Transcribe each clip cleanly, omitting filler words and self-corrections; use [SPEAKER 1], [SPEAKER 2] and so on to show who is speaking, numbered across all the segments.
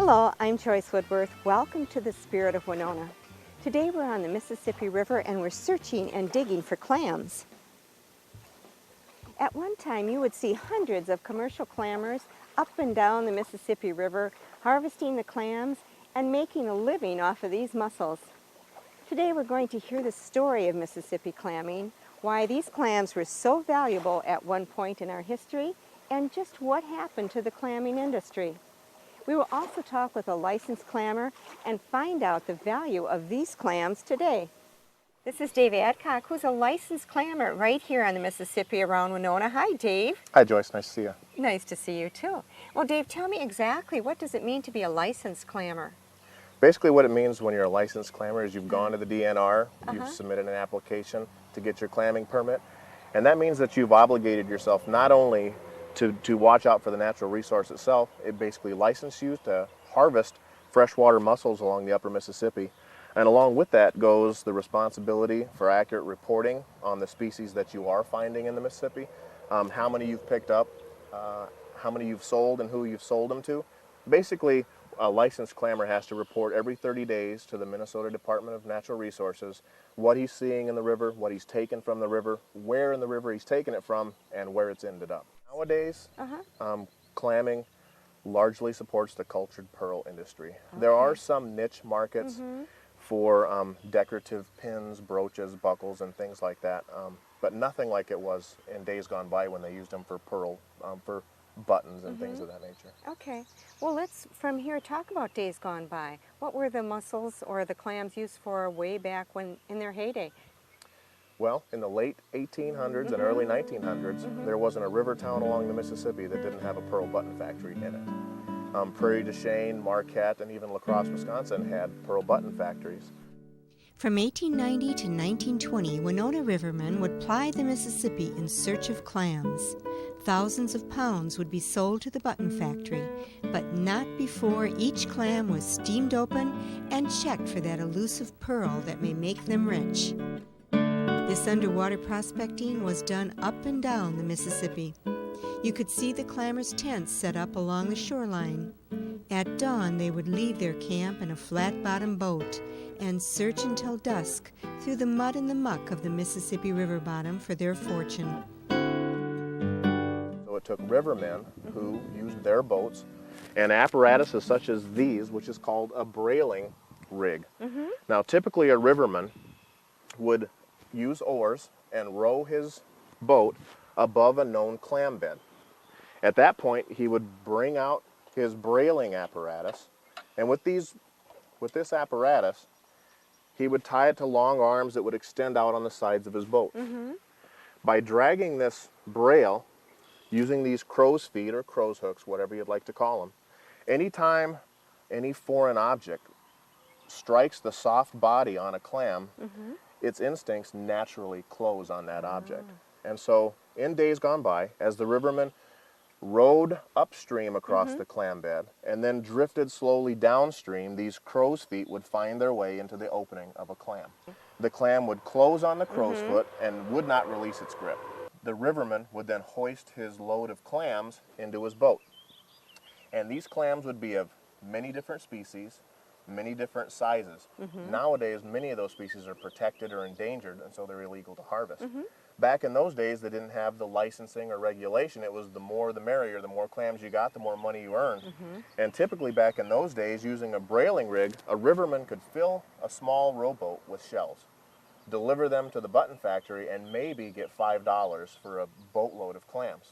[SPEAKER 1] Hello, I'm Joyce Woodworth. Welcome to the Spirit of Winona. Today we're on the Mississippi River and we're searching and digging for clams. At one time you would see hundreds of commercial clammers up and down the Mississippi River harvesting the clams and making a living off of these mussels. Today we're going to hear the story of Mississippi clamming, why these clams were so valuable at one point in our history, and just what happened to the clamming industry. We will also talk with a licensed clammer and find out the value of these clams today. This is Dave Adcock, who's a licensed clammer right here on the Mississippi around Winona. Hi, Dave.
[SPEAKER 2] Hi, Joyce. Nice to see you.
[SPEAKER 1] Nice to see you, too. Well, Dave, tell me exactly, what does it mean to be a licensed clammer?
[SPEAKER 2] Basically what it means when you're a licensed clammer is you've gone to the DNR, you've submitted an application to get your clamming permit, and that means that you've obligated yourself not only to watch out for the natural resource itself. It basically licensed you to harvest freshwater mussels along the upper Mississippi. And along with that goes the responsibility for accurate reporting on the species that you are finding in the Mississippi, how many you've picked up, how many you've sold and who you've sold them to. Basically, a licensed clammer has to report every 30 days to the Minnesota Department of Natural Resources what he's seeing in the river, what he's taken from the river, where in the river he's taken it from, and where it's ended up. Nowadays, clamming largely supports the cultured pearl industry. Okay. There are some niche markets for decorative pins, brooches, buckles, and things like that, but nothing like it was in days gone by when they used them for pearl, for buttons and things of that nature.
[SPEAKER 1] Okay. Well, let's from here talk about days gone by. What were the mussels or the clams used for way back when in their heyday?
[SPEAKER 2] Well, in the late 1800s and early 1900s, there wasn't a river town along the Mississippi that didn't have a pearl button factory in it. Prairie du Chien, Marquette, and even La Crosse, Wisconsin had pearl button factories.
[SPEAKER 3] From 1890 to 1920, Winona rivermen would ply the Mississippi in search of clams. Thousands of pounds would be sold to the button factory, but not before each clam was steamed open and checked for that elusive pearl that may make them rich. This underwater prospecting was done up and down the Mississippi. You could see the clammers' tents set up along the shoreline. At dawn, they would leave their camp in a flat-bottomed boat and search until dusk through the mud and the muck of the Mississippi River bottom for their fortune.
[SPEAKER 2] So it took rivermen who used their boats and apparatuses such as these, which is called a brailing rig. Now, typically a riverman would use oars and row his boat above a known clam bed. At that point, he would bring out his brailing apparatus, and with this apparatus, he would tie it to long arms that would extend out on the sides of his boat. By dragging this brail, using these crow's feet or crow's hooks, whatever you'd like to call them, anytime any foreign object strikes the soft body on a clam, its instincts naturally close on that object. And so, in days gone by, as the rivermen rowed upstream across the clam bed and then drifted slowly downstream, these crow's feet would find their way into the opening of a clam. The clam would close on the crow's foot and would not release its grip. The riverman would then hoist his load of clams into his boat. And these clams would be of many different species, many different sizes. Nowadays, many of those species are protected or endangered, and so they're illegal to harvest. Back in those days, they didn't have the licensing or regulation. It was the more the merrier. The more clams you got, the more money you earned. And typically back in those days, using a brailing rig, a riverman could fill a small rowboat with shells, deliver them to the button factory, and maybe get $5 for a boatload of clams.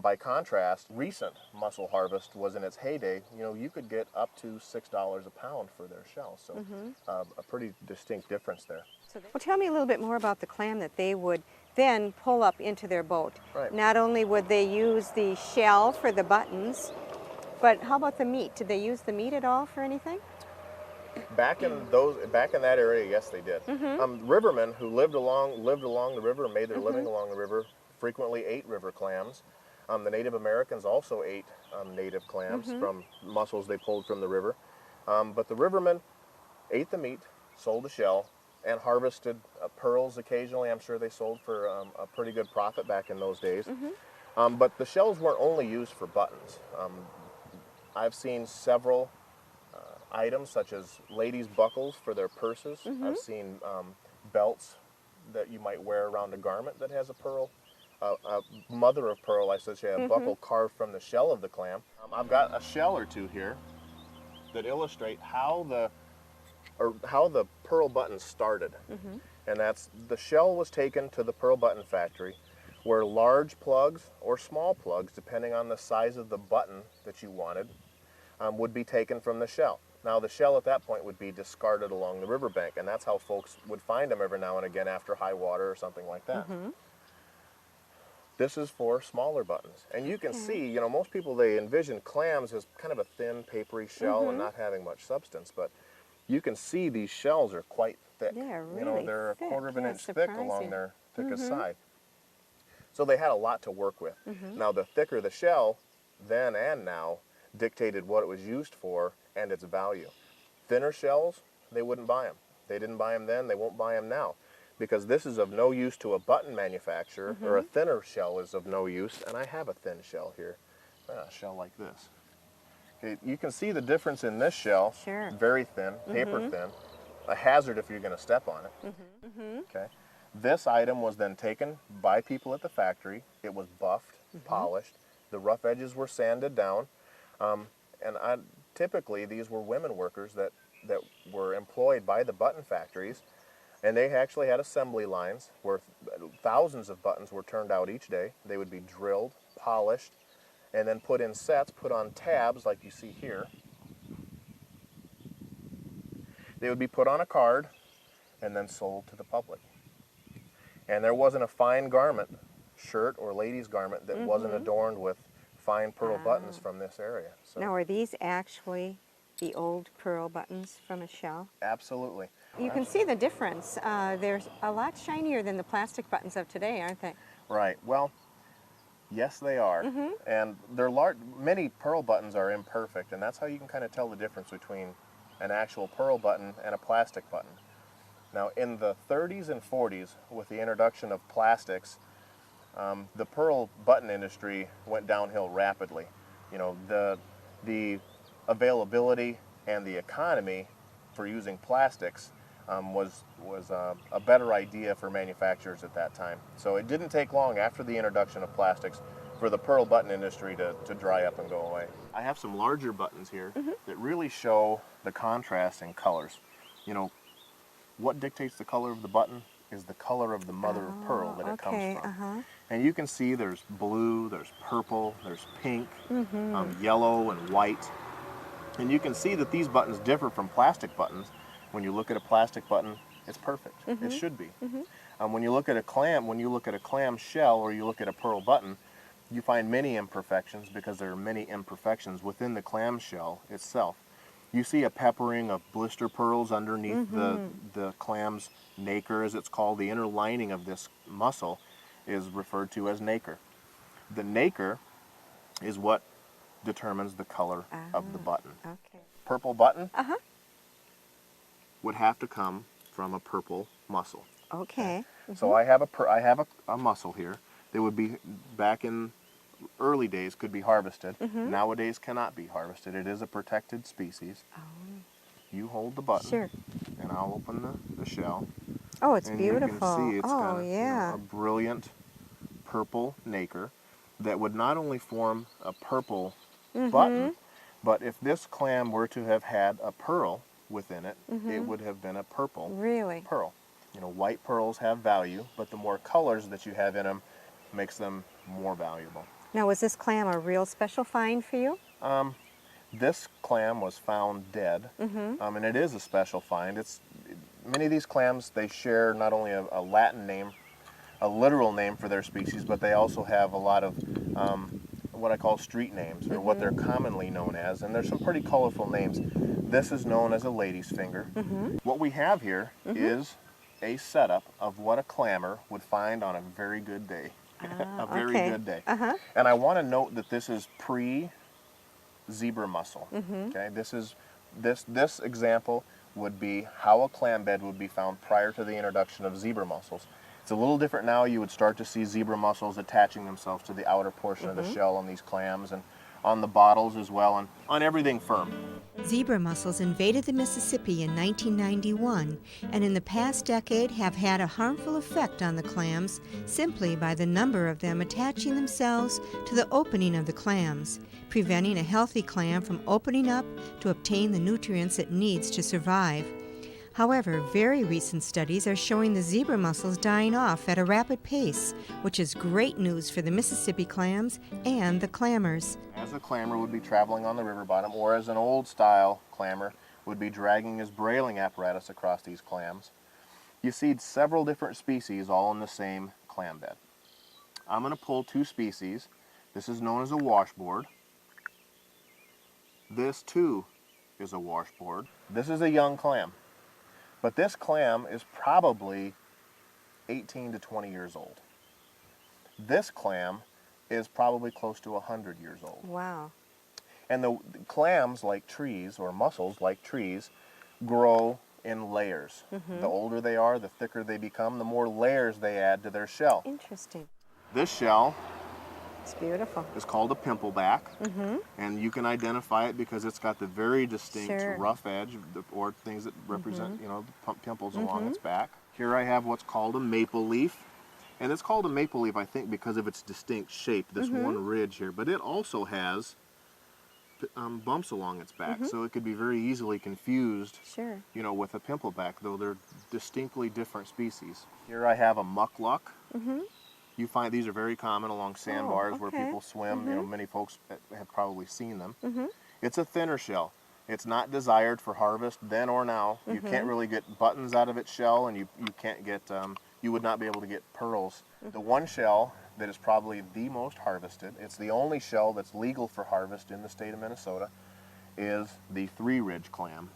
[SPEAKER 2] By contrast, recent mussel harvest was in its heyday. You know, you could get up to $6 a pound for their shells, so a pretty distinct difference there.
[SPEAKER 1] Well, tell me a little bit more about the clam that they would then pull up into their boat.
[SPEAKER 2] Right.
[SPEAKER 1] Not only would they use the shell for the buttons, but how about the meat? Did they use the meat at all for anything?
[SPEAKER 2] Back in that area, yes, they did. Rivermen who lived along the river, made their living along the river, frequently ate river clams. The Native Americans also ate native clams from mussels they pulled from the river. But the rivermen ate the meat, sold the shell, and harvested pearls occasionally. I'm sure they sold for a pretty good profit back in those days. But the shells weren't only used for buttons. I've seen several items such as ladies' buckles for their purses. I've seen belts that you might wear around a garment that has a pearl, a mother of pearl, I should say, a buckle carved from the shell of the clam. I've got a shell or two here that illustrate how the pearl button started. And that's the shell was taken to the pearl button factory where large plugs or small plugs, depending on the size of the button that you wanted, would be taken from the shell. Now the shell at that point would be discarded along the riverbank, and that's how folks would find them every now and again after high water or something like that. This is for smaller buttons. And you can see, you know, most people, they envision clams as kind of a thin, papery shell and not having much substance, but you can see these shells are quite thick.
[SPEAKER 1] They're really
[SPEAKER 2] you know, they're a
[SPEAKER 1] thick.
[SPEAKER 2] quarter of an
[SPEAKER 1] Yeah,
[SPEAKER 2] inch thick
[SPEAKER 1] surprising.
[SPEAKER 2] along their thickest side. So they had a lot to work with. Now the thicker the shell, then and now, dictated what it was used for and its value. Thinner shells, they wouldn't buy them. They didn't buy them then, they won't buy them now. Because this is of no use to a button manufacturer, or a thinner shell is of no use, and I have a thin shell here, a shell like this. Okay, you can see the difference in this shell,
[SPEAKER 1] Sure.
[SPEAKER 2] very thin, paper thin, a hazard if you're going to step on it. Okay. This item was then taken by people at the factory, it was buffed, polished, the rough edges were sanded down, and typically these were women workers that were employed by the button factories. And they actually had assembly lines where thousands of buttons were turned out each day. They would be drilled, polished, and then put in sets, put on tabs like you see here. They would be put on a card and then sold to the public. And there wasn't a fine garment, shirt or ladies' garment, that wasn't adorned with fine pearl buttons from this area. So,
[SPEAKER 1] Now, are these actually the old pearl buttons from a shell?
[SPEAKER 2] absolutely.
[SPEAKER 1] You can see the difference. They're a lot shinier than the plastic buttons of today, aren't they?
[SPEAKER 2] Right. Well, yes, they are. And they're large. Many pearl buttons are imperfect, and that's how you can kind of tell the difference between an actual pearl button and a plastic button. Now, in the 30s and 40s, with the introduction of plastics, the pearl button industry went downhill rapidly. You know, the availability and the economy for using plastics was a better idea for manufacturers at that time. So it didn't take long after the introduction of plastics for the pearl button industry to dry up and go away. I have some larger buttons here that really show the contrast in colors. You know, what dictates the color of the button is the color of the mother of pearl that it comes from. And you can see there's blue, there's purple, there's pink, yellow and white. And you can see that these buttons differ from plastic buttons. When you look at a plastic button, it's perfect. It should be. When you look at a clam shell or you look at a pearl button, you find many imperfections because there are many imperfections within the clam shell itself. You see a peppering of blister pearls underneath the clam's nacre, as it's called. The inner lining of this muscle is referred to as nacre. The nacre is what determines the color of the button.
[SPEAKER 1] Okay.
[SPEAKER 2] Purple button would have to come from a purple muscle.
[SPEAKER 1] Okay.
[SPEAKER 2] So I have a muscle here that would be, back in early days, could be harvested. Nowadays cannot be harvested. It is a protected species. You hold the button,
[SPEAKER 1] Sure.
[SPEAKER 2] and I'll open the shell.
[SPEAKER 1] Oh, it's
[SPEAKER 2] and
[SPEAKER 1] beautiful.
[SPEAKER 2] You can see it's got
[SPEAKER 1] yeah.
[SPEAKER 2] a brilliant purple nacre that would not only form a purple button, but if this clam were to have had a pearl within it, it would have been a purple pearl. You know, white pearls have value, but the more colors that you have in them makes them more valuable.
[SPEAKER 1] Now, was this clam a real special find for you?
[SPEAKER 2] This clam was found dead, and it is a special find. Many of these clams, they share not only a Latin name, a literal name for their species, but they also have a lot of what I call street names, or what they're commonly known as, and there's some pretty colorful names. This is known as a lady's finger. What we have here is a setup of what a clammer would find on a very good day. A very good day. And I want to note that this is pre-zebra mussel. Okay, this example would be how a clam bed would be found prior to the introduction of zebra mussels. It's a little different now. You would start to see zebra mussels attaching themselves to the outer portion of the shell on these clams, and on the bottles as well, and on everything firm.
[SPEAKER 3] Zebra mussels invaded the Mississippi in 1991 and in the past decade have had a harmful effect on the clams simply by the number of them attaching themselves to the opening of the clams, preventing a healthy clam from opening up to obtain the nutrients it needs to survive. However, very recent studies are showing the zebra mussels dying off at a rapid pace, which is great news for the Mississippi clams and the clammers.
[SPEAKER 2] As a clammer would be traveling on the river bottom, or as an old-style clammer would be dragging his brailing apparatus across these clams, you see several different species all in the same clam bed. I'm going to pull two species. This is known as a washboard. This, too, is a washboard. This is a young clam. But this clam is probably 18 to 20 years old. This clam is probably close to 100 years old.
[SPEAKER 1] Wow.
[SPEAKER 2] And the clams, like trees, or mussels like trees, grow in layers. The older they are, the thicker they become, the more layers they add to their shell.
[SPEAKER 1] Interesting.
[SPEAKER 2] This shell
[SPEAKER 1] It's beautiful.
[SPEAKER 2] is called a pimpleback, and you can identify it because it's got the very distinct rough edge, or things that represent, you know, the pimples along its back. Here I have what's called a maple leaf, and it's called a maple leaf, I think, because of its distinct shape, this one ridge here, but it also has bumps along its back, so it could be very easily confused, you know, with a pimpleback, though they're distinctly different species. Here I have a muckluck. You find these are very common along sandbars where people swim. You know, many folks have probably seen them. It's a thinner shell. It's not desired for harvest then or now. You can't really get buttons out of its shell, and you can't get, you would not be able to get pearls. The one shell that is probably the most harvested, it's the only shell that's legal for harvest in the state of Minnesota, is the three-ridge clam.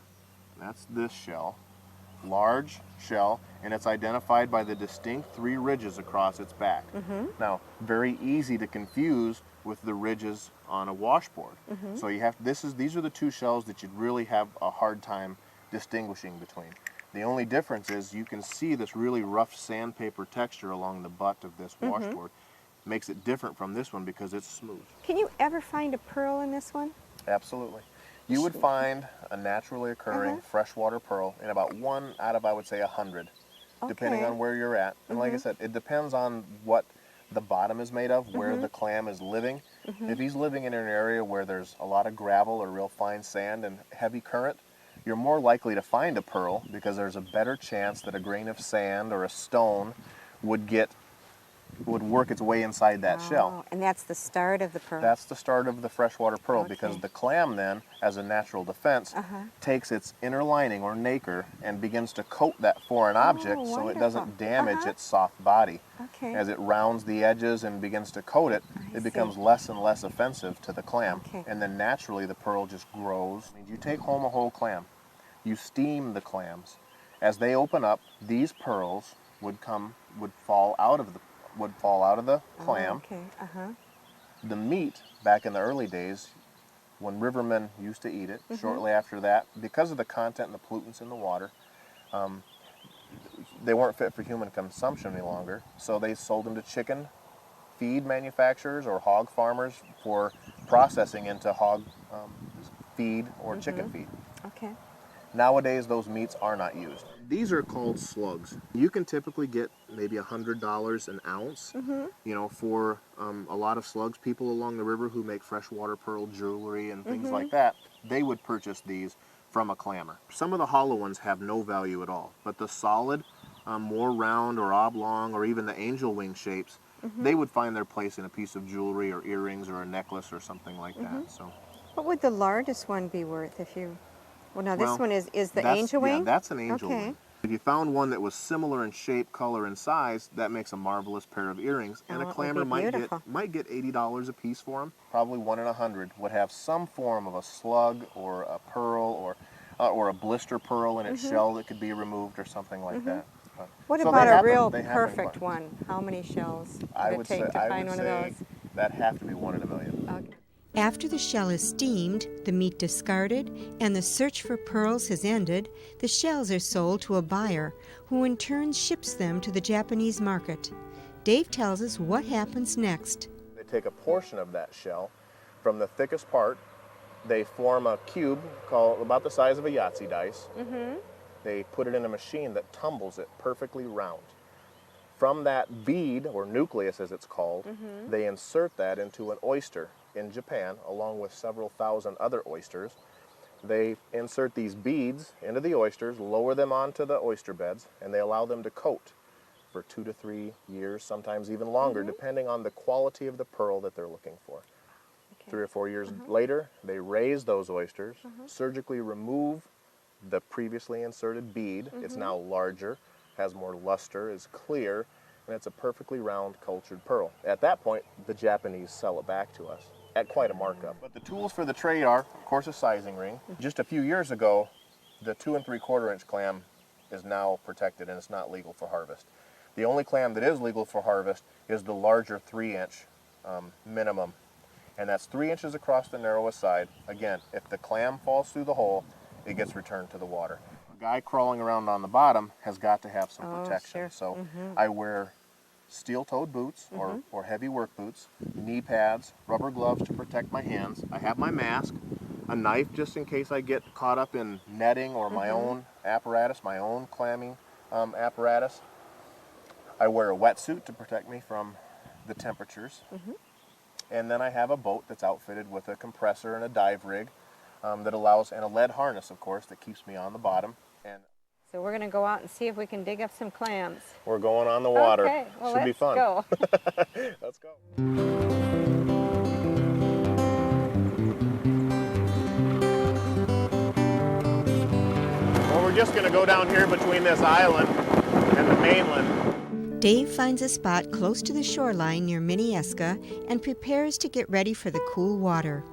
[SPEAKER 2] That's this shell. Large shell, and it's identified by the distinct three ridges across its back. Now, very easy to confuse with the ridges on a washboard. So you have these are the two shells that you'd really have a hard time distinguishing between. The only difference is you can see this really rough sandpaper texture along the butt of this washboard. Makes it different from this one because it's smooth.
[SPEAKER 1] Can you ever find a pearl in this one?
[SPEAKER 2] Absolutely. You would find a naturally occurring freshwater pearl in about 1 out of, I would say, 100, depending on where you're at. And like I said, it depends on what the bottom is made of, where the clam is living. If he's living in an area where there's a lot of gravel or real fine sand and heavy current, you're more likely to find a pearl because there's a better chance that a grain of sand or a stone would work its way inside that shell.
[SPEAKER 1] And that's the start of the pearl.
[SPEAKER 2] That's the start of the freshwater pearl, because the clam then, as a natural defense, takes its inner lining or nacre and begins to coat that foreign object so it doesn't damage its soft body. As it rounds the edges and begins to coat it, it becomes less and less offensive to the clam. And then naturally the pearl just grows. You take home a whole clam, you steam the clams. As they open up, these pearls would fall out of the clam. The meat, back in the early days, when rivermen used to eat it, shortly after that, because of the content and the pollutants in the water, they weren't fit for human consumption any longer, so they sold them to chicken feed manufacturers or hog farmers for processing into hog feed or chicken feed. Nowadays, those meats are not used. These are called slugs. You can typically get maybe $100 an ounce, you know, for a lot of slugs. People along the river who make freshwater pearl jewelry and things like that, they would purchase these from a clammer. Some of the hollow ones have no value at all, but the solid, more round or oblong, or even the angel wing shapes, they would find their place in a piece of jewelry or earrings or a necklace or something like that. So,
[SPEAKER 1] what would the largest one be worth if you... Well, now this one is the angel wing?
[SPEAKER 2] Yeah, that's an angel wing. If you found one that was similar in shape, color, and size, that makes a marvelous pair of earrings. And a clammer might get $80 a piece for them. Probably 1 in 100 would have some form of a slug or a pearl or a blister pearl in its shell that could be removed or something like that.
[SPEAKER 1] What about a real perfect one? How many shells would it take to find one of those?
[SPEAKER 2] That'd have to be 1 in a million.
[SPEAKER 3] After the shell is steamed, the meat discarded, and the search for pearls has ended, the shells are sold to a buyer, who in turn ships them to the Japanese market. Dave tells us what happens next.
[SPEAKER 2] They take a portion of that shell, from the thickest part, they form a cube called about the size of a Yahtzee dice. They put it in a machine that tumbles it perfectly round. From that bead, or nucleus as it's called, they insert that into an oyster in Japan, along with several thousand other oysters. They insert these beads into the oysters, lower them onto the oyster beds, and they allow them to coat for 2 to 3 years, sometimes even longer, depending on the quality of the pearl that they're looking for. 3 or 4 years later, they raise those oysters, surgically remove the previously inserted bead. It's now larger, has more luster, is clear, and it's a perfectly round cultured pearl. At that point, the Japanese sell it back to us at quite a markup. But the tools for the trade are, of course, a sizing ring. Just a few years ago, the 2 3/4 inch clam is now protected and it's not legal for harvest. The only clam that is legal for harvest is the larger 3-inch minimum, and that's 3 inches across the narrowest side. Again, if the clam falls through the hole, it gets returned to the water. A guy crawling around on the bottom has got to have some protection. So I wear steel-toed boots or heavy work boots, knee pads, rubber gloves to protect my hands. I have my mask, a knife just in case I get caught up in netting or my own apparatus, my own clamming apparatus. I wear a wetsuit to protect me from the temperatures. And then I have a boat that's outfitted with a compressor and a dive rig that allows, and a lead harness, of course, that keeps me on the bottom. And
[SPEAKER 1] So we're going to go out and see if we can dig up some clams.
[SPEAKER 2] we're going on the water.
[SPEAKER 1] Okay, well,
[SPEAKER 2] Should be fun.
[SPEAKER 1] Go.
[SPEAKER 2] Let's go. Well, we're just going to go down here between this island and the mainland.
[SPEAKER 3] Dave finds a spot close to the shoreline near Minneska and prepares to get ready for the cool water.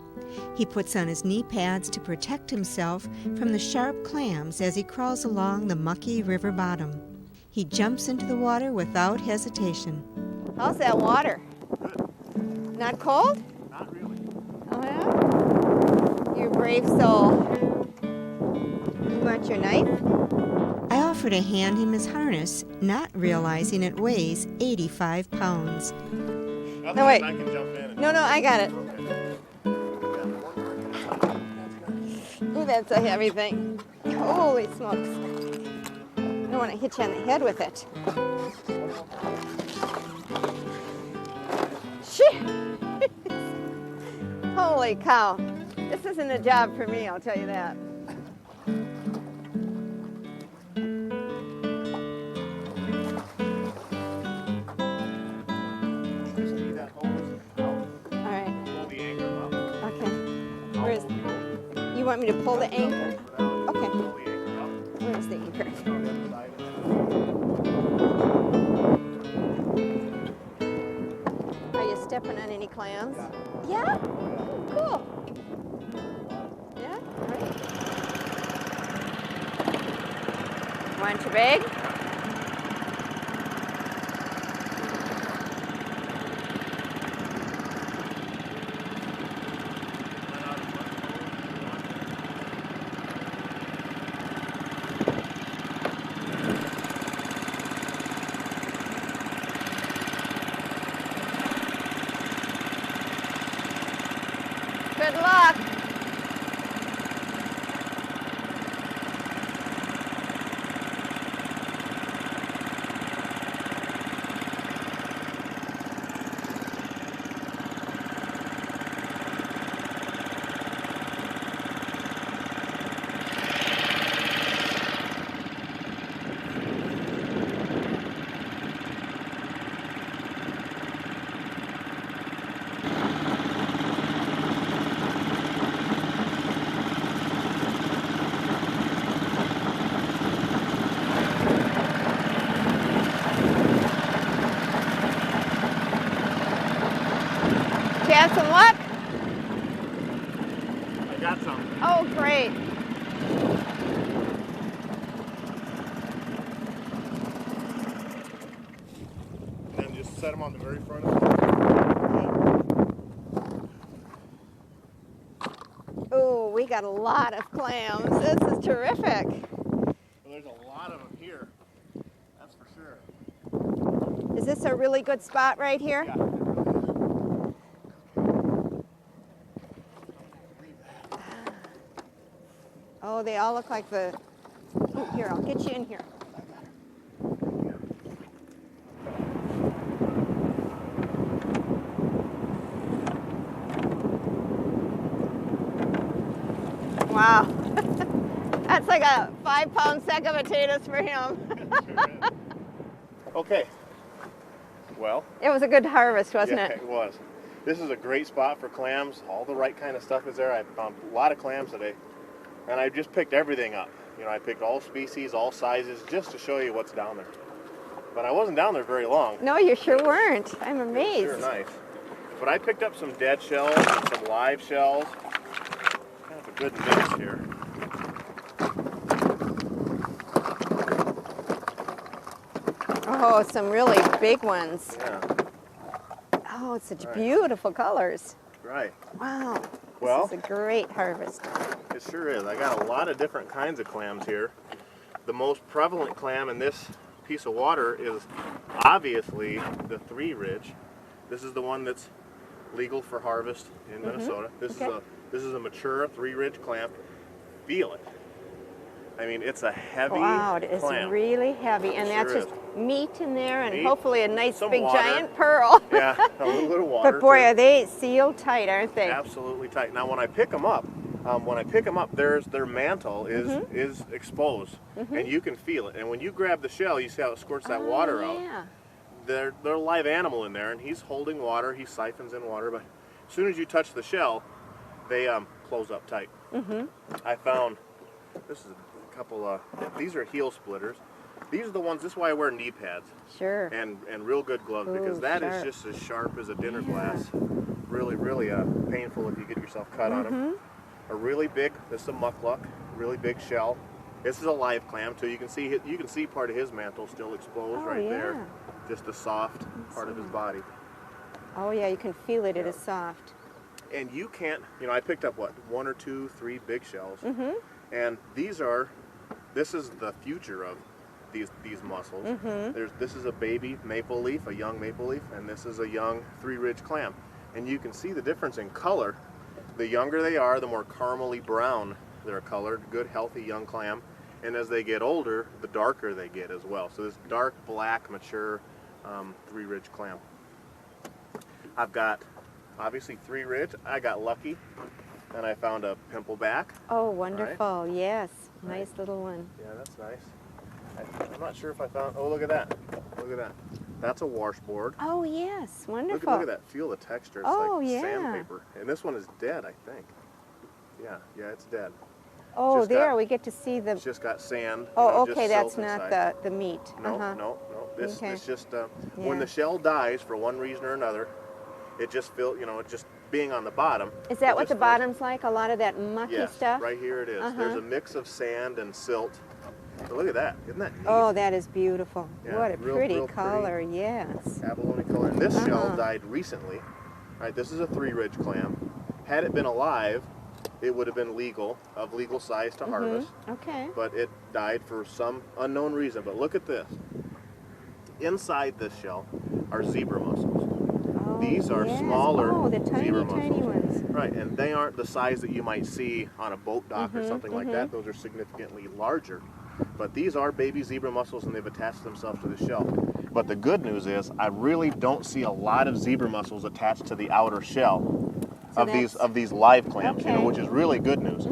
[SPEAKER 3] He puts on his knee pads to protect himself from the sharp clams as he crawls along the mucky river bottom. He jumps into the water without hesitation.
[SPEAKER 1] How's that water?
[SPEAKER 2] Good.
[SPEAKER 1] Not cold?
[SPEAKER 2] Not really.
[SPEAKER 1] Oh, yeah? You brave soul. You want your knife?
[SPEAKER 3] I offer to hand him his harness, not realizing it weighs 85 pounds.
[SPEAKER 2] No,
[SPEAKER 1] wait.
[SPEAKER 2] I can jump in.
[SPEAKER 1] No, I got it. Ooh, that's a heavy thing. Holy smokes. I don't want to hit you on the head with it. Shit. Holy cow. This isn't a job for me, I'll tell you that. All right. Okay. Where's... You want me to pull the anchor? Okay. Where's the anchor? Are you stepping on any clams? Yeah? Cool. Yeah? All right. Want your bag? Good luck. Did you have some luck?
[SPEAKER 2] I got some.
[SPEAKER 1] Oh, great.
[SPEAKER 2] And then just set them on the very front of
[SPEAKER 1] Oh, we got a lot of clams. This is terrific.
[SPEAKER 2] Well, there's a lot of them here. That's for sure.
[SPEAKER 1] Is this a really good spot right here?
[SPEAKER 2] Yeah.
[SPEAKER 1] Oh, they all look like the... Ooh, here, I'll get you in here. Wow. That's like a 5-pound sack of potatoes for him.
[SPEAKER 2] Okay. Well,
[SPEAKER 1] It was a good harvest, wasn't
[SPEAKER 2] yeah,
[SPEAKER 1] it?
[SPEAKER 2] it was. This is a great spot for clams. All the right kind of stuff is there. I found a lot of clams today, and I just picked everything up. You know, I picked all species, all sizes, just to show you what's down there. But I wasn't down there very long.
[SPEAKER 1] No, you sure weren't. I'm
[SPEAKER 2] It was
[SPEAKER 1] amazed.
[SPEAKER 2] sure nice. But I picked up some dead shells and some live shells. Kind of a good mix here.
[SPEAKER 1] Oh, some really big ones.
[SPEAKER 2] Yeah,
[SPEAKER 1] Oh, such
[SPEAKER 2] Right.
[SPEAKER 1] beautiful colors.
[SPEAKER 2] right.
[SPEAKER 1] Wow.
[SPEAKER 2] Well,
[SPEAKER 1] This is a great harvest.
[SPEAKER 2] it sure is. I got a lot of different kinds of clams here. The most prevalent clam in this piece of water is obviously the three ridge. This is the one that's legal for harvest in Minnesota.
[SPEAKER 1] Okay.
[SPEAKER 2] This is a mature three ridge clam. Feel it. I mean, it's a heavy
[SPEAKER 1] Wow, it is
[SPEAKER 2] clam.
[SPEAKER 1] really heavy. And
[SPEAKER 2] It
[SPEAKER 1] that's
[SPEAKER 2] sure
[SPEAKER 1] just meat in there and
[SPEAKER 2] Meat,
[SPEAKER 1] hopefully a nice
[SPEAKER 2] some
[SPEAKER 1] big
[SPEAKER 2] water.
[SPEAKER 1] giant pearl.
[SPEAKER 2] Yeah, a little bit of water.
[SPEAKER 1] But boy,
[SPEAKER 2] too.
[SPEAKER 1] are they sealed tight, aren't they?
[SPEAKER 2] Absolutely tight. Now, when I pick them up, their mantle is exposed, and you can feel it. And when you grab the shell, you see how it squirts that water out.
[SPEAKER 1] Yeah.
[SPEAKER 2] They're a live animal in there, and he's holding water. He siphons in water, but as soon as you touch the shell, they close up tight. I found this is a couple. These are heel splitters. These are the ones. This is why I wear knee pads
[SPEAKER 1] Sure.
[SPEAKER 2] and real good gloves, because
[SPEAKER 1] Ooh,
[SPEAKER 2] that is
[SPEAKER 1] sharp.
[SPEAKER 2] just as sharp as a dinner glass. Really painful if you get yourself cut on them. A really big. This is a muckluck. Really big shell. This is a live clam too. You can see part of his mantle still exposed
[SPEAKER 1] Oh,
[SPEAKER 2] right there.
[SPEAKER 1] yeah.
[SPEAKER 2] Just a soft part of his body.
[SPEAKER 1] Oh yeah, you can feel it. It is soft.
[SPEAKER 2] And you can't, you know, I picked up what, 1 or 2, 3 big shells. And this is the future of these mussels. This is a baby maple leaf, a young maple leaf, and this is a young three ridge clam. And you can see the difference in color. The younger they are, the more caramely brown they're colored. Good, healthy young clam. And as they get older, the darker they get as well. So this dark black, mature three ridge clam. I've got obviously three ridge. I got lucky and I found a pimpleback.
[SPEAKER 1] Oh, wonderful. Yes. Nice little one.
[SPEAKER 2] Yeah, that's nice. I'm not sure if I found, oh, look at that. Look at that. That's a washboard.
[SPEAKER 1] Oh, yes. Wonderful.
[SPEAKER 2] Look at that. Feel the texture. It's
[SPEAKER 1] Oh,
[SPEAKER 2] like
[SPEAKER 1] yeah.
[SPEAKER 2] sandpaper. And this one is dead, I think. Yeah, it's dead.
[SPEAKER 1] Oh,
[SPEAKER 2] just
[SPEAKER 1] there
[SPEAKER 2] got-
[SPEAKER 1] we get to see the...
[SPEAKER 2] It's just got sand.
[SPEAKER 1] Oh,
[SPEAKER 2] just
[SPEAKER 1] okay, that's
[SPEAKER 2] silt
[SPEAKER 1] not
[SPEAKER 2] inside.
[SPEAKER 1] the meat.
[SPEAKER 2] No,
[SPEAKER 1] Uh-huh.
[SPEAKER 2] no. This
[SPEAKER 1] Okay.
[SPEAKER 2] it's just when
[SPEAKER 1] Yeah.
[SPEAKER 2] the shell dies for one reason or another, it just it just being on the bottom.
[SPEAKER 1] Is that
[SPEAKER 2] it
[SPEAKER 1] what
[SPEAKER 2] just
[SPEAKER 1] the
[SPEAKER 2] feels-
[SPEAKER 1] bottom's like? A lot of that mucky
[SPEAKER 2] Yes,
[SPEAKER 1] stuff?
[SPEAKER 2] right here it is. There's
[SPEAKER 1] Uh-huh.
[SPEAKER 2] a mix of sand and silt. But look at that. Isn't that neat?
[SPEAKER 1] Oh, that is beautiful.
[SPEAKER 2] Yeah,
[SPEAKER 1] What a
[SPEAKER 2] real
[SPEAKER 1] pretty
[SPEAKER 2] pretty.
[SPEAKER 1] color, yes.
[SPEAKER 2] Abalone color. And this shell
[SPEAKER 1] Uh-huh.
[SPEAKER 2] died recently. Right, this is a three ridge clam. Had it been alive, it would have been legal size to harvest.
[SPEAKER 1] Okay.
[SPEAKER 2] But it died for some unknown reason. But look at this. Inside this shell are zebra mussels.
[SPEAKER 1] Oh,
[SPEAKER 2] These are
[SPEAKER 1] yes.
[SPEAKER 2] smaller
[SPEAKER 1] Oh, the tiny,
[SPEAKER 2] zebra
[SPEAKER 1] tiny
[SPEAKER 2] mussels.
[SPEAKER 1] ones.
[SPEAKER 2] Right, and they aren't the size that you might see on a boat dock or something like that. Those are significantly larger. But these are baby zebra mussels, and they've attached themselves to the shell. But the good news is I really don't see a lot of zebra mussels attached to the outer shell
[SPEAKER 1] So
[SPEAKER 2] of these live clams,
[SPEAKER 1] Okay.
[SPEAKER 2] which is really good news.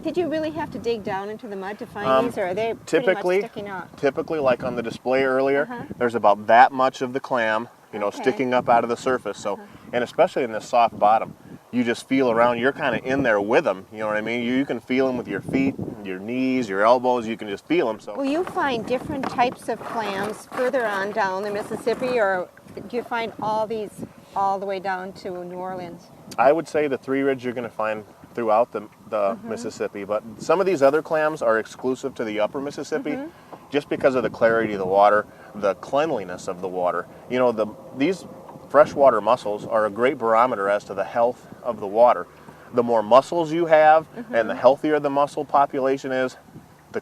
[SPEAKER 1] Did you really have to dig down into the mud to find these, or are they pretty much
[SPEAKER 2] Typically,
[SPEAKER 1] sticking up?
[SPEAKER 2] typically, like on the display earlier,
[SPEAKER 1] Uh-huh.
[SPEAKER 2] there's about that much of the clam,
[SPEAKER 1] Okay.
[SPEAKER 2] sticking up out of the surface. So, and especially in this soft bottom, you just feel around. You're kind of in there with them. You know what I mean? You can feel them with your feet, your knees, your elbows. You can just feel them. So,
[SPEAKER 1] Will you find different types of clams further on down the Mississippi, or do you find all these all the way down to New Orleans?
[SPEAKER 2] I would say the three ridge you're going to find throughout the Mississippi, but some of these other clams are exclusive to the upper Mississippi just because of the clarity of the water, the cleanliness of the water. You know, these freshwater mussels are a great barometer as to the health of the water. The more mussels you have and the healthier the mussel population is,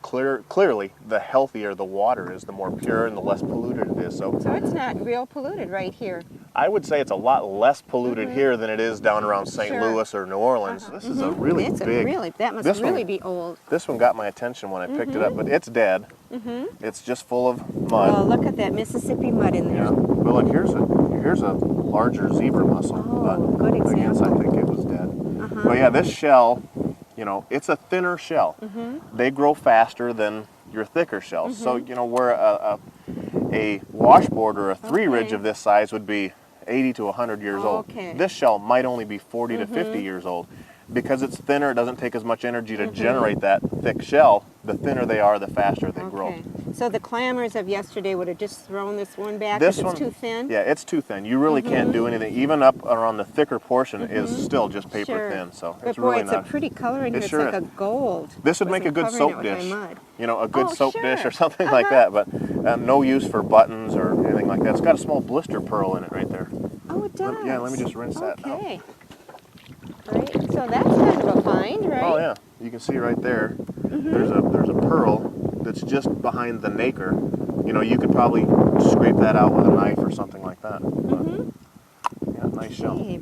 [SPEAKER 2] clearly the healthier the water is, the more pure and the less polluted it is. So
[SPEAKER 1] So it's not real polluted right here.
[SPEAKER 2] I would say it's a lot less polluted here than it is down around St.
[SPEAKER 1] Sure.
[SPEAKER 2] Louis or New Orleans. This is a really
[SPEAKER 1] It's
[SPEAKER 2] big.
[SPEAKER 1] that must
[SPEAKER 2] this
[SPEAKER 1] really
[SPEAKER 2] one-
[SPEAKER 1] be old.
[SPEAKER 2] This one got my attention when I picked it up, but it's dead. It's just full of mud.
[SPEAKER 1] Oh, look at that Mississippi mud in there.
[SPEAKER 2] Yeah. But look, here's a larger zebra mussel.
[SPEAKER 1] Oh,
[SPEAKER 2] but
[SPEAKER 1] good
[SPEAKER 2] I guess I
[SPEAKER 1] example.
[SPEAKER 2] think it was dead. But yeah, this shell, you know, it's a thinner shell. They grow faster than your thicker shells. So, you know, where a washboard or a three ridge
[SPEAKER 1] Okay.
[SPEAKER 2] of this size would be 80 to 100 years
[SPEAKER 1] Okay.
[SPEAKER 2] old. This shell might only be 40 to 50 years old. Because it's thinner, it doesn't take as much energy to generate that thick shell. The thinner they are, the faster they grow.
[SPEAKER 1] Okay. So the clammers of yesterday would have just thrown this one back
[SPEAKER 2] This
[SPEAKER 1] because
[SPEAKER 2] one,
[SPEAKER 1] it's too thin?
[SPEAKER 2] Yeah, it's too thin. You really can't do anything. Even up around the thicker portion is still just paper
[SPEAKER 1] Sure.
[SPEAKER 2] thin. So
[SPEAKER 1] But
[SPEAKER 2] it's
[SPEAKER 1] boy,
[SPEAKER 2] really
[SPEAKER 1] it's
[SPEAKER 2] not.
[SPEAKER 1] a pretty color in
[SPEAKER 2] It
[SPEAKER 1] here. It's
[SPEAKER 2] sure
[SPEAKER 1] like
[SPEAKER 2] is.
[SPEAKER 1] a gold.
[SPEAKER 2] This would make a
[SPEAKER 1] Wasn't
[SPEAKER 2] good
[SPEAKER 1] covering
[SPEAKER 2] soap
[SPEAKER 1] it with my
[SPEAKER 2] dish.
[SPEAKER 1] mud.
[SPEAKER 2] You know, a good
[SPEAKER 1] Oh,
[SPEAKER 2] soap
[SPEAKER 1] sure.
[SPEAKER 2] dish or something like that. But no use for buttons or anything like that. It's got a small blister pearl in it right there.
[SPEAKER 1] Oh, it does.
[SPEAKER 2] Yeah, let me just rinse that out.
[SPEAKER 1] Okay. Right. So that's kind of a find, right?
[SPEAKER 2] Oh yeah, you can see right there. There's a pearl that's just behind the nacre. You know, you could probably scrape that out with a knife or something like that. But, yeah, nice shell.
[SPEAKER 1] Okay,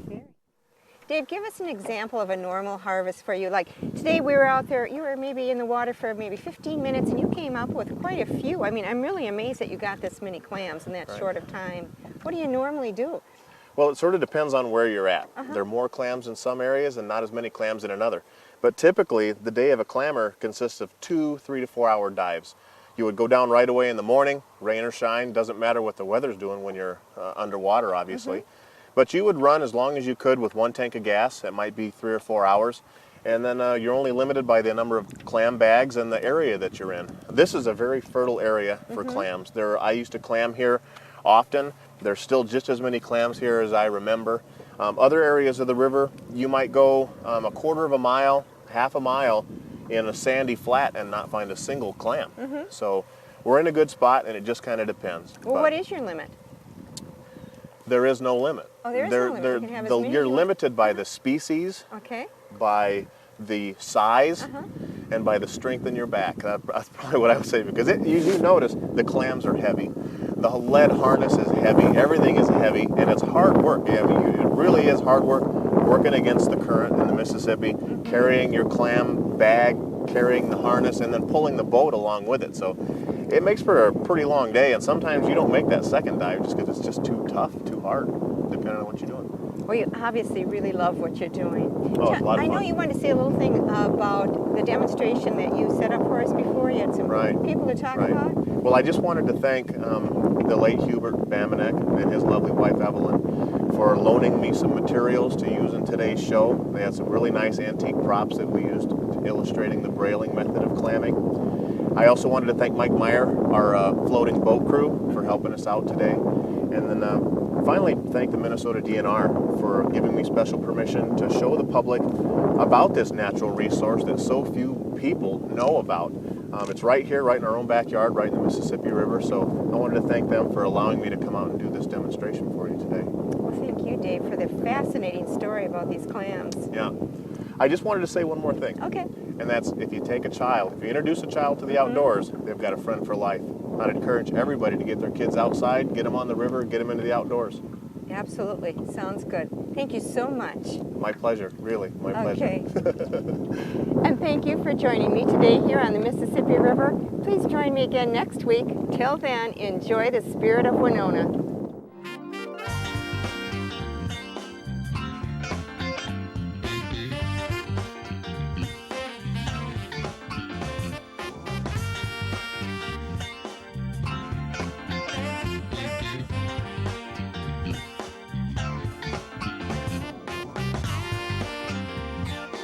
[SPEAKER 1] Dave, give us an example of a normal harvest for you. Like today we were out there, you were maybe in the water for maybe 15 minutes and you came up with quite a few. I mean, I'm really amazed that you got this many clams in that short of time. What do you normally do?
[SPEAKER 2] Well, it sort of depends on where you're at. There are more clams in some areas and not as many clams in another. But typically, the day of a clammer consists of 2 3 to 4 hour dives. You would go down right away in the morning, rain or shine, doesn't matter what the weather's doing when you're underwater, obviously. But you would run as long as you could with 1 tank of gas. It might be 3 or 4 hours. And then you're only limited by the number of clam bags and the area that you're in. This is a very fertile area for clams. I used to clam here often. There's still just as many clams here as I remember. Other areas of the river, you might go a quarter of a mile, half a mile in a sandy flat and not find a single clam. So we're in a good spot and it just kind of depends.
[SPEAKER 1] Well,
[SPEAKER 2] But
[SPEAKER 1] what is your limit?
[SPEAKER 2] there is no limit.
[SPEAKER 1] Oh, there is no limit. You can have as many as
[SPEAKER 2] You're
[SPEAKER 1] you want.
[SPEAKER 2] limited by the species,
[SPEAKER 1] Okay.
[SPEAKER 2] by the size, and by the strength in your back. That's probably what I would say, because you notice the clams are heavy. The lead harness is heavy. Everything is heavy, and it's hard work. Yeah, I mean, it really is hard work working against the current in the Mississippi, carrying your clam bag, carrying the harness, and then pulling the boat along with it. So it makes for a pretty long day, and sometimes you don't make that second dive just because it's just too tough, too hard, depending on what you're doing.
[SPEAKER 1] Well, you obviously really love what you're doing.
[SPEAKER 2] Oh, it's a lot of
[SPEAKER 1] I know
[SPEAKER 2] fun.
[SPEAKER 1] you wanted to say a little thing about the demonstration that you set up for us before. You had some people to talk about.
[SPEAKER 2] Well, I just wanted to thank the late Hubert Bamanek and his lovely wife Evelyn for loaning me some materials to use in today's show. They had some really nice antique props that we used illustrating the brailing method of clamming. I also wanted to thank Mike Meyer, our floating boat crew, for helping us out today. And then finally, thank the Minnesota DNR for giving me special permission to show the public about this natural resource that so few people know about. It's right here, right in our own backyard, right in the Mississippi River. So I wanted to thank them for allowing me to come out and do this demonstration for you today.
[SPEAKER 1] Well, thank you, Dave, for the fascinating story about these clams.
[SPEAKER 2] Yeah. I just wanted to say one more thing.
[SPEAKER 1] Okay.
[SPEAKER 2] And that's if you introduce a child to the outdoors, they've got a friend for life. I'd encourage everybody to get their kids outside, get them on the river, get them into the outdoors.
[SPEAKER 1] Absolutely. Sounds good. Thank you so much.
[SPEAKER 2] My pleasure, really, my pleasure.
[SPEAKER 1] Okay. And thank you for joining me today here on the Mississippi River. Please join me again next week. Till then, enjoy the Spirit of Winona.